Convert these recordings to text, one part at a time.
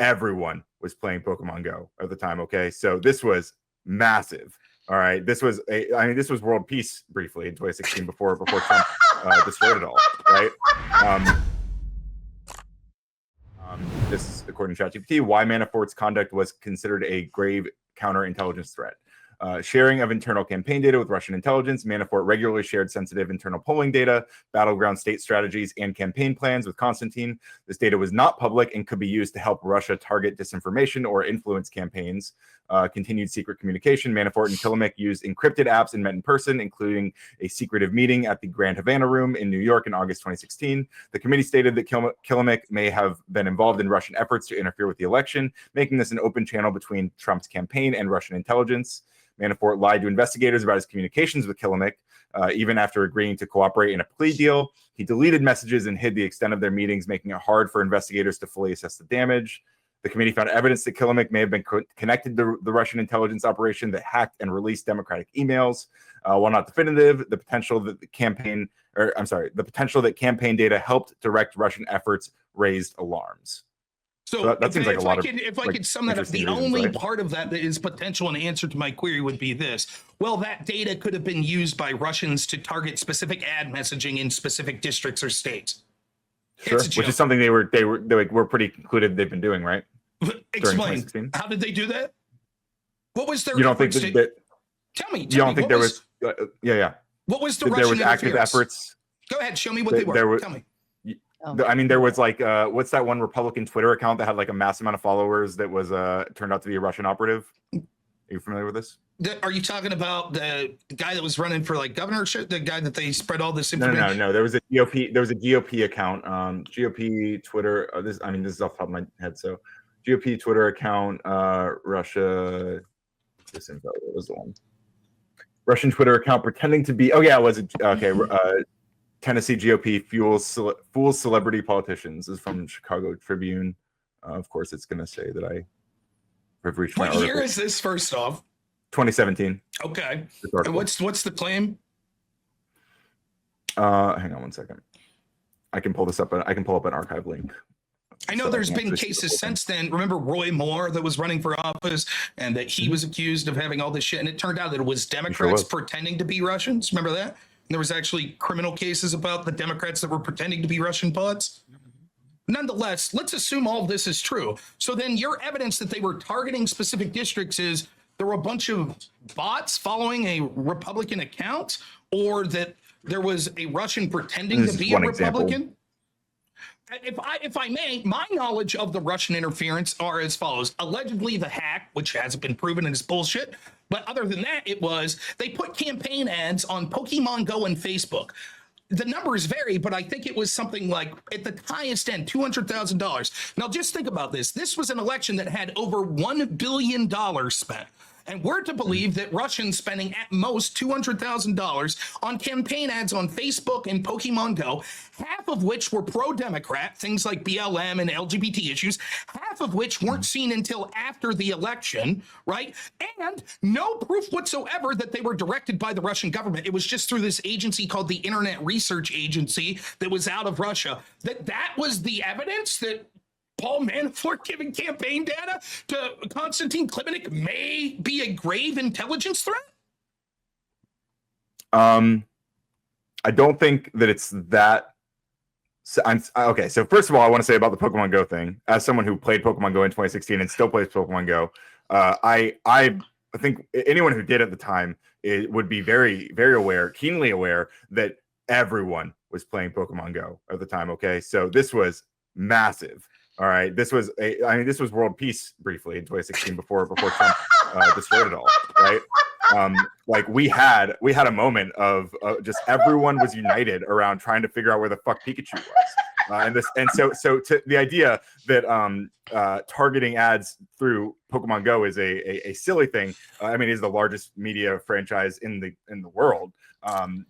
everyone was playing Pokemon Go at the time. Okay, so this was massive. All right, this was this was world peace briefly in 2016 before Trump destroyed it all. Right. This is according to ChatGPT. Why Manafort's conduct was considered a grave counterintelligence threat. Sharing of internal campaign data with Russian intelligence. Manafort regularly shared sensitive internal polling data, battleground state strategies, and campaign plans with Constantine. This data was not public and could be used to help Russia target disinformation or influence campaigns. Continued secret communication. Manafort and Kilimnik used encrypted apps and met in person, including a secretive meeting at the Grand Havana Room in New York in August 2016. The committee stated that Kilimnik may have been involved in Russian efforts to interfere with the election, making this an open channel between Trump's campaign and Russian intelligence. Manafort lied to investigators about his communications with Kilimnik, even after agreeing to cooperate in a plea deal. He deleted messages and hid the extent of their meetings, making it hard for investigators to fully assess the damage. The committee found evidence that Kilimnik may have been connected to the Russian intelligence operation that hacked and released Democratic emails. While not definitive, the potential that campaign data helped direct Russian efforts raised alarms. So that seems like a lot of. If I could sum that up, the only part of that is potential and answer to my query would be this. Well, that data could have been used by Russians to target specific ad messaging in specific districts or states. Sure, which is something they were pretty concluded they've been doing, right? Explain. How did they do that? What was their? You don't think that? Tell me. You don't think there was? Yeah. What was the Russian? There was active efforts. Go ahead, show me what they were. Tell me. I mean, there was what's that one Republican Twitter account that had like a mass amount of followers that was turned out to be a Russian operative? Are you familiar with this? Are you talking about the guy that was running for like governorship? The guy that they spread all this information? No. There was a GOP account. GOP Twitter. This is off the top of my head. So, GOP Twitter account. Russia. This info was the one. Russian Twitter account pretending to be. Oh yeah, was it okay? Tennessee GOP fools celebrity politicians. This is from Chicago Tribune. Of course, it's going to say that I have reached my article. What year is this, first off? 2017. Okay. And what's the claim? Hang on one second. I can pull this up. I can pull up an archive link. I know there's been cases since then. Remember Roy Moore that was running for office and that he was accused of having all this shit. And it turned out that it was Democrats pretending to be Russians. Remember that? There was actually criminal cases about the Democrats that were pretending to be Russian bots. Nonetheless, let's assume all of this is true. So then your evidence that they were targeting specific districts is there were a bunch of bots following a Republican account, or that there was a Russian pretending to be a Republican? If I may, my knowledge of the Russian interference are as follows. Allegedly, the hack, which hasn't been proven and is bullshit, but other than that, they put campaign ads on Pokemon Go and Facebook. The numbers vary, but I think it was something like, at the highest end, $200,000. Now, just think about this. This was an election that had over $1 billion spent. And we're to believe that Russians spending at most $200,000 on campaign ads on Facebook and Pokemon Go, half of which were pro-Democrat, things like BLM and LGBT issues, half of which weren't seen until after the election, right? And no proof whatsoever that they were directed by the Russian government. It was just through this agency called the Internet Research Agency that was out of Russia. That was the evidence that Paul Manafort giving campaign data to Konstantin Kilimnik may be a grave intelligence threat? I don't think that it's that. Okay, so first of all, I want to say about the Pokemon Go thing. As someone who played Pokemon Go in 2016 and still plays Pokemon Go, I think anyone who did at the time would be very, very aware, keenly aware that everyone was playing Pokemon Go at the time. Okay, so this was massive. All right, this was world peace briefly in 2016 before Trump destroyed it all, right? Like we had a moment of just everyone was united around trying to figure out where the fuck Pikachu was, so to the idea that targeting ads through Pokemon Go is a silly thing. I mean, it is the largest media franchise in the world,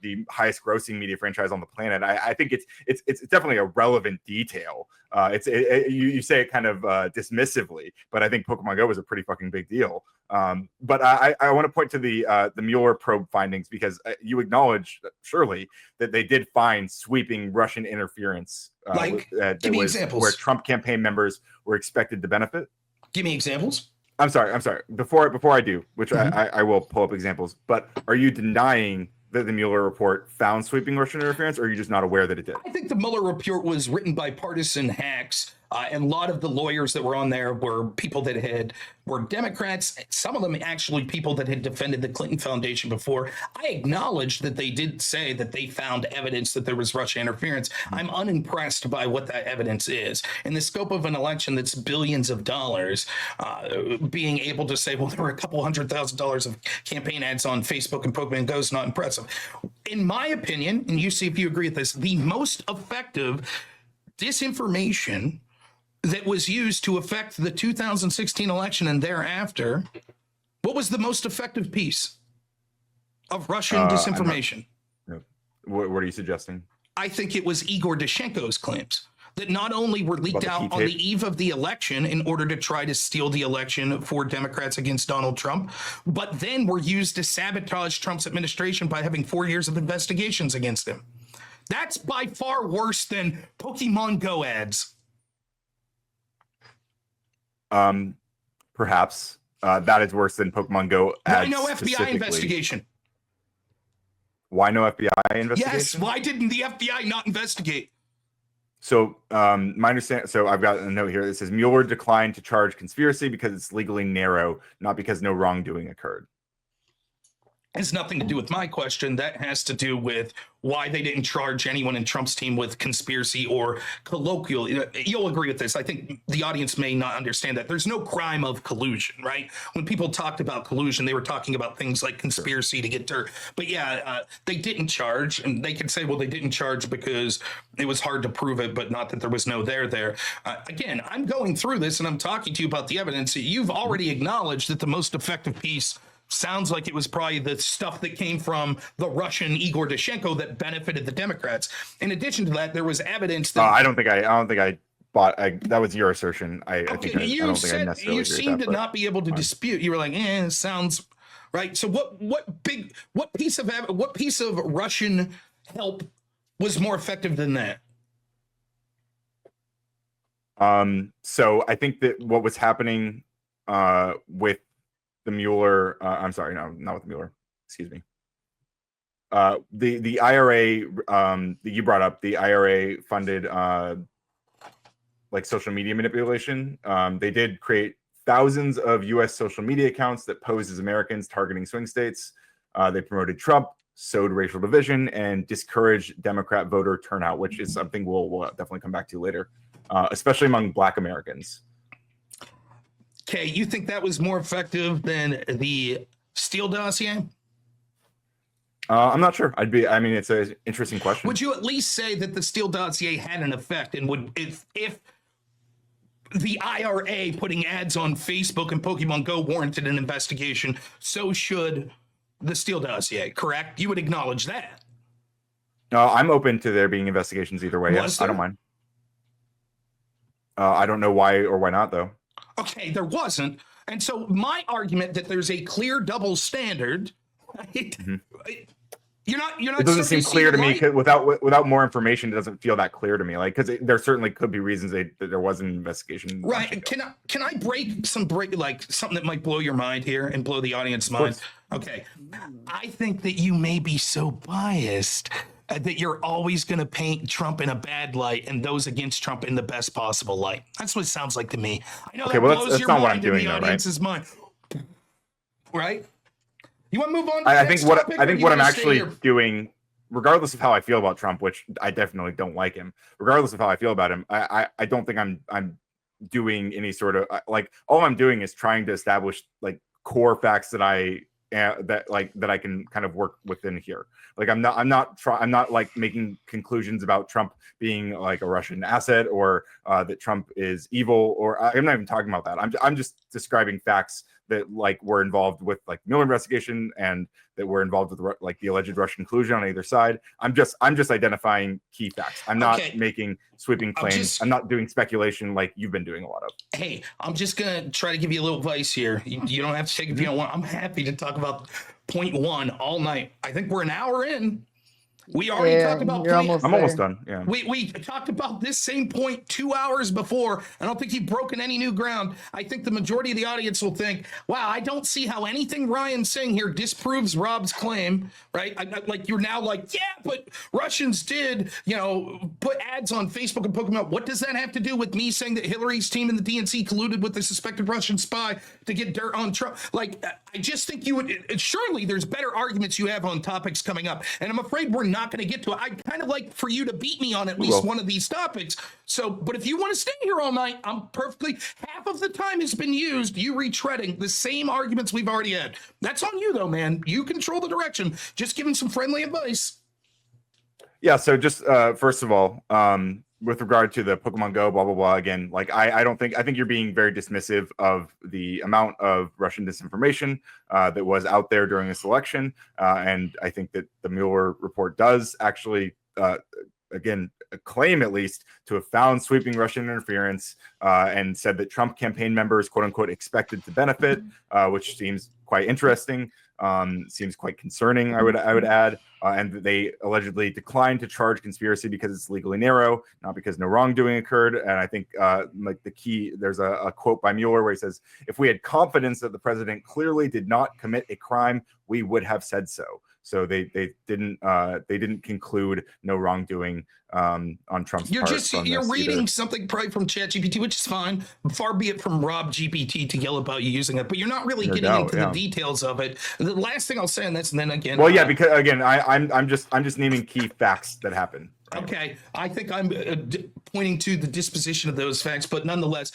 the highest grossing media franchise on the planet. I think it's definitely a relevant detail. You say it kind of dismissively, but I think Pokemon Go is a pretty fucking big deal. But I want to point to the Mueller probe findings, because you acknowledge, surely, that they did find sweeping Russian interference. Give me examples. Where Trump campaign members were expected to benefit. Give me examples. I'm sorry. Before I do, which I will pull up examples, but are you denying that the Mueller report found sweeping Russian interference, or are you just not aware that it did? I think the Mueller report was written by partisan hacks, and a lot of the lawyers that were on there were people that were Democrats. Some of them actually people that had defended the Clinton Foundation before. I acknowledge that they did say that they found evidence that there was Russian interference. I'm unimpressed by what that evidence is. In the scope of an election that's billions of dollars, being able to say, well, there were a couple $100,000 of campaign ads on Facebook and Pokemon Go is not impressive. In my opinion, and you see if you agree with this, the most effective disinformation that was used to affect the 2016 election and thereafter, what was the most effective piece of Russian disinformation? What are you suggesting? I think it was Igor Dashchenko's claims that not only were leaked out on the eve of the election in order to try to steal the election for Democrats against Donald Trump, but then were used to sabotage Trump's administration by having 4 years of investigations against him. That's by far worse than Pokemon Go ads. Perhaps that is worse than Pokemon Go ads. Why no FBI investigation? Why no FBI investigation? Yes, why didn't the FBI not investigate? So my understanding, so I've got a note here that says Mueller declined to charge conspiracy because it's legally narrow, not because no wrongdoing occurred. Has nothing to do with my question. That has to do with why they didn't charge anyone in Trump's team with conspiracy or colloquial. You'll agree with this. I think the audience may not understand that. There's no crime of collusion, right? When people talked about collusion, they were talking about things like conspiracy to get dirt. But yeah, they didn't charge. And they could say, well, they didn't charge because it was hard to prove it, but not that there was no there. Again, I'm going through this and I'm talking to you about the evidence. You've already acknowledged that the most effective piece sounds like it was probably the stuff that came from the Russian Igor Dashchenko that benefited the Democrats. In addition to that, there was evidence that I don't think I bought. That was your assertion. I don't think I necessarily. You seem to not be able to dispute. You were like, it sounds right. So what piece of Russian help was more effective than that? So I think that what was happening with the Mueller, I'm sorry, no, not with Mueller. Excuse me. The IRA that you brought up, the IRA funded like social media manipulation. They did create thousands of U.S. social media accounts that posed as Americans targeting swing states. They promoted Trump, sowed racial division, and discouraged Democrat voter turnout, which is something we'll definitely come back to later, especially among Black Americans. Okay, you think that was more effective than the Steele dossier? I'm not sure. I mean, it's an interesting question. Would you at least say that the Steele dossier had an effect, and would if the IRA putting ads on Facebook and Pokemon Go warranted an investigation, so should the Steele dossier, correct? You would acknowledge that. No, I'm open to there being investigations either way. Yes, I don't mind. I don't know why or why not, though. Okay, there wasn't. And so my argument that there's a clear double standard, right? Mm-hmm. You're not. It doesn't seem clear to me without more information. It doesn't feel that clear to me. Like, because there certainly could be reasons that there was an investigation. Right? Can I break like something that might blow your mind here and blow the audience mind? Okay, I think that you may be so biased that you're always going to paint Trump in a bad light and those against Trump in the best possible light. That's what it sounds like to me. I know that blows your mind in the audience's mind. Right? You want to move on? I think what I'm actually doing, regardless of how I feel about Trump, which I definitely don't like him, regardless of how I feel about him, I don't think I'm doing any sort of like, all I'm doing is trying to establish like core facts that I that I can kind of work within here. Like I'm not like making conclusions about Trump being like a Russian asset or that Trump is evil, or I'm not even talking about that. I'm just describing facts that like were involved with like Mueller investigation and that were involved with like the alleged Russian collusion on either side. I'm just identifying key facts. I'm not making sweeping claims. I'm not doing speculation like you've been doing a lot of. Hey, I'm just gonna try to give you a little advice here. You don't have to take it if you don't want. I'm happy to talk about point one all night. I think we're an hour in. We already talked about. I'm almost done. Yeah. We talked about this same point 2 hours before. I don't think you've broken any new ground. I think the majority of the audience will think, "Wow, I don't see how anything Ryan's saying here disproves Rob's claim." Right? Like you're now like, "Yeah, but Russians did, put ads on Facebook and poke them out." What does that have to do with me saying that Hillary's team and the DNC colluded with the suspected Russian spy to get dirt on Trump? Like, I just think you would. Surely, there's better arguments you have on topics coming up, and I'm afraid we're not going to get to it. I'd kind of like for you to beat me on at least one of these topics. So, but if you want to stay here all night, I'm perfectly. Half of the time has been used, you retreading the same arguments we've already had. That's on you, though, man. You control the direction. Just giving some friendly advice. Yeah. So, just first of all, with regard to the Pokemon Go, blah blah blah. Again, like I think you're being very dismissive of the amount of Russian disinformation that was out there during this election, and I think that the Mueller report does actually, again, claim at least to have found sweeping Russian interference, and said that Trump campaign members, quote unquote, expected to benefit, which seems quite interesting. Seems quite concerning, I would add, and they allegedly declined to charge conspiracy because it's legally narrow, not because no wrongdoing occurred. And I think like the key, there's a quote by Mueller where he says, "If we had confidence that the president clearly did not commit a crime, we would have said so." So they didn't conclude no wrongdoing on Trump's part. You're reading something probably from ChatGPT, which is fine. Far be it from Rob GPT to yell about you using it, but you're not really getting into the details of it. The last thing I'll say on this, and then again, well, yeah, because again, I'm just naming key facts that happen. Right. Okay, I think I'm pointing to the disposition of those facts, but nonetheless,